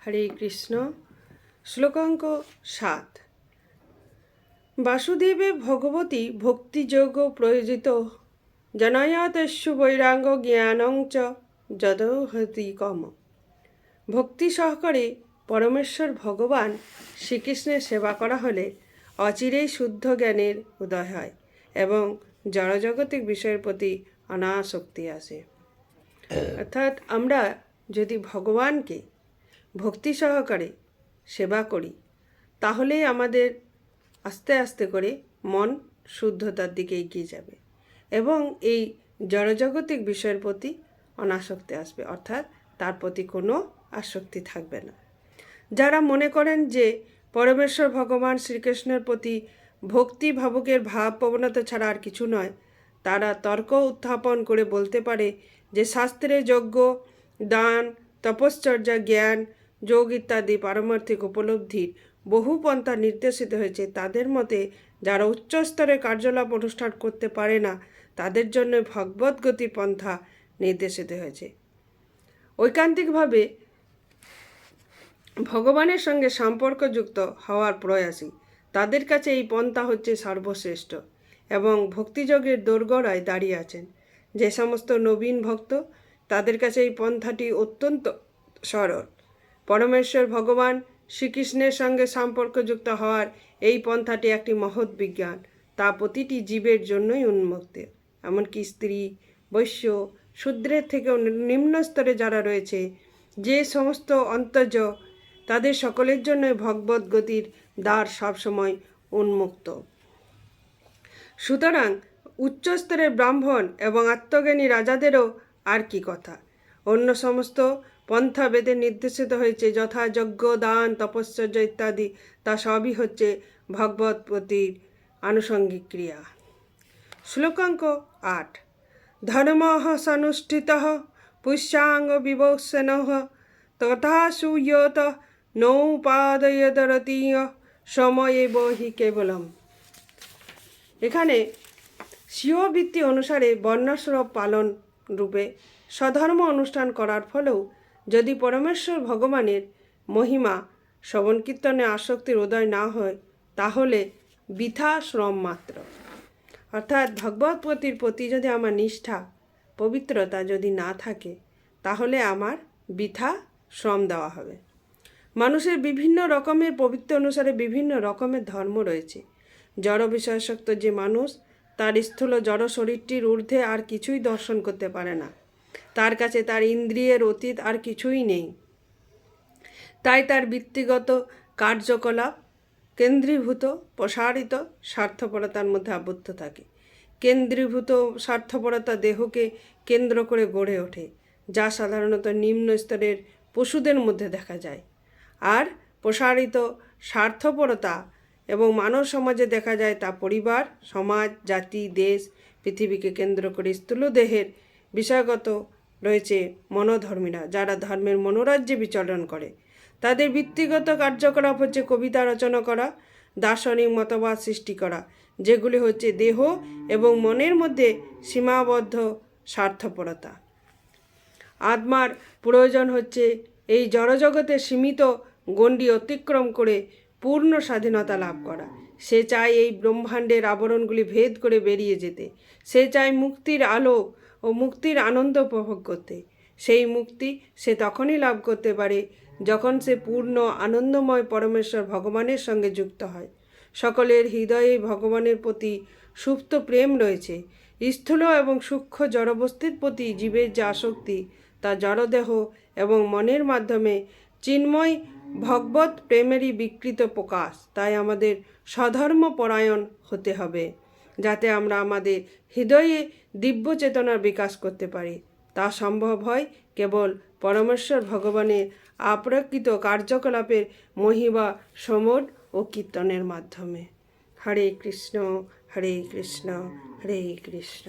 হরে কৃষ্ণ। শ্লোকাঙ্ক 7। বাসুদেবে ভগবতী ভক্তিযোগ প্রয়োজিত জনয়াতেষু বৈরাঙ্গ জ্ঞানং চ যদহতি কম। ভক্তি সহকারে পরমেশ্বর ভগবান শ্রীকৃষ্ণের সেবা করা হলে অচিরেই শুদ্ধ জ্ঞানের উদয় হয় এবং জড়জাগতিক বিষয়ের প্রতি অনাসক্তি আসে। অর্থাৎ আমরা যদি ভগবানকে ভক্তি সহকারে সেবা করি তাহলে আমাদের আস্তে আস্তে করে মন শুদ্ধতার দিকে এগিয়ে যাবে এবং এই জড়জাগতিক বিষয়ের প্রতি অনাসক্তি আসবে, অর্থাৎ তার প্রতি কোনো আসক্তি থাকবে না। যারা মনে করেন যে পরমেশ্বর ভগবান শ্রীকৃষ্ণের প্রতি ভক্তি ভাবুকের ভাব প্রবণতা ছাড়া আর কিছু নয়, তারা তর্ক উত্থাপন করে বলতে পারে যে শাস্ত্রে যজ্ঞ, দান, তপশ্চর্যা, জ্ঞান, যোগ ইত্যাদি পারমার্থিক উপলব্ধির বহু পন্থা নির্দেশিত হয়েছে। তাদের মতে যারা উচ্চস্তরের কার্যকলাপ অনুষ্ঠান করতে পারে না তাদের জন্য ভগবদ্গতির পন্থা নির্দেশিত হয়েছে। ঐকান্তিকভাবে ভগবানের সঙ্গে সম্পর্কযুক্ত হওয়ার প্রয়াসী তাদের কাছে এই পন্থা হচ্ছে সর্বশ্রেষ্ঠ এবং ভক্তিযোগের দোরগোড়ায় দাঁড়িয়ে আছেন যে সমস্ত নবীন ভক্ত, তাদের কাছে এই পন্থাটি অত্যন্ত সরল। পরমেশ্বর ভগবান শ্রীকৃষ্ণের সঙ্গে সম্পর্কযুক্ত হওয়ার এই পন্থাটি একটি মহৎ বিজ্ঞান, তা প্রতিটি জীবের জন্যই উন্মুক্ত। এমনকি স্ত্রী, বৈশ্য, শূদ্রের থেকেও নিম্ন স্তরে যারা রয়েছে, যে সমস্ত অন্তর্জ, তাদের সকলের জন্যই ভগবত গতির দ্বার সবসময় উন্মুক্ত। সুতরাং উচ্চস্তরের ব্রাহ্মণ এবং আত্মজ্ঞানী রাজাদেরও আর কি কথা। অন্য সমস্ত পন্থা বেদে নির্দেশিত হয়েছে, যথা যজ্ঞ, দান, তপশ্চর্যা ইত্যাদি, তা সবই হচ্ছে ভগবত প্রতির আনুষঙ্গিক ক্রিয়া। শ্লোকাঙ্ক 8। ধর্মঃ সনুষ্ঠিতঃ পুষ্যাঙ্গ বিভূষণঃ তথা সুয়ত নৌপাদয়দরতীয় সময়ে বহি কেবলম। এখানে স্বীয় বৃত্তি অনুসারে বর্ণাশ্রম পালন রূপে স্বধর্ম অনুষ্ঠান করার ফলেও যদি পরমেশ্বর ভগবানের মহিমা শ্রবণ কীর্তনে আসক্তির উদয় না হয় তাহলে বৃথা শ্রম মাত্র। অর্থাৎ ভগবৎপতির প্রতি যদি আমার নিষ্ঠা, পবিত্রতা যদি না থাকে তাহলে আমার বৃথা শ্রম দেওয়া হবে। মানুষের বিভিন্ন রকমের পবিত্র অনুসারে বিভিন্ন রকমের ধর্ম রয়েছে। জড় বিষয়াসক্ত যে মানুষ, তার স্থূল জড় শরীরটির ঊর্ধ্বে আর কিছুই দর্শন করতে পারে না। তার কাছে তার ইন্দ্রিয়ের অতীত আর কিছুই নেই। তাই তার বৃত্তিগত কার্যকলাপ কেন্দ্রীভূত প্রসারিত স্বার্থপরতার মধ্যে আবদ্ধ থাকে। কেন্দ্রীভূত স্বার্থপরতা দেহকে কেন্দ্র করে গড়ে ওঠে, যা সাধারণত নিম্ন স্তরের পশুদের মধ্যে দেখা যায়। আর প্রসারিত স্বার্থপরতা এবং মানব সমাজে দেখা যায় তা পরিবার, সমাজ, জাতি, দেশ, পৃথিবীকে কেন্দ্র করে স্থূল দেহের বিষয়গত রয়েছে মনোধর্মীরা, যারা ধর্মের মনোরাজ্যে বিচরণ করে। তাদের বৃত্তিগত কার্যকলাপ হচ্ছে কবিতা রচনা করা, দার্শনিক মতবাদ সৃষ্টি করা, যেগুলি হচ্ছে দেহ এবং মনের মধ্যে সীমাবদ্ধ স্বার্থপরতা। আত্মার প্রয়োজন হচ্ছে এই জড়জগতের সীমিত গণ্ডি অতিক্রম করে পূর্ণ স্বাধীনতা লাভ করা। সে চায় এই ব্রহ্মাণ্ডের আবরণগুলি ভেদ করে বেরিয়ে যেতে। সে চায় মুক্তির আলো ও মুক্তির আনন্দ উপভোগ করতে। সেই মুক্তি সে তখনই লাভ করতে পারে যখন সে পূর্ণ আনন্দময় পরমেশ্বর ভগবানের সঙ্গে যুক্ত হয়। সকলের হৃদয়ে ভগবানের প্রতি সুপ্ত প্রেম রয়েছে। স্থূল এবং সূক্ষ্ম জড়বস্তুর প্রতি জীবের যে আসক্তি, তা জড়দেহ এবং মনের মাধ্যমে চিন্ময় ভগবত প্রেমেরই বিকৃত প্রকাশ। তাই আমাদের স্বধর্মপরায়ণ হতে হবে, যাতে আমরা আমাদের হৃদয়ে দিব্য চেতনার বিকাশ করতে পারি। তা সম্ভব হয় কেবল পরমেশ্বর ভগবানের অপ্রাকৃত কার্যকলাপের মহিমা সমর ও কীর্তনের মাধ্যমে। হরে কৃষ্ণ, হরে কৃষ্ণ, হরে কৃষ্ণ।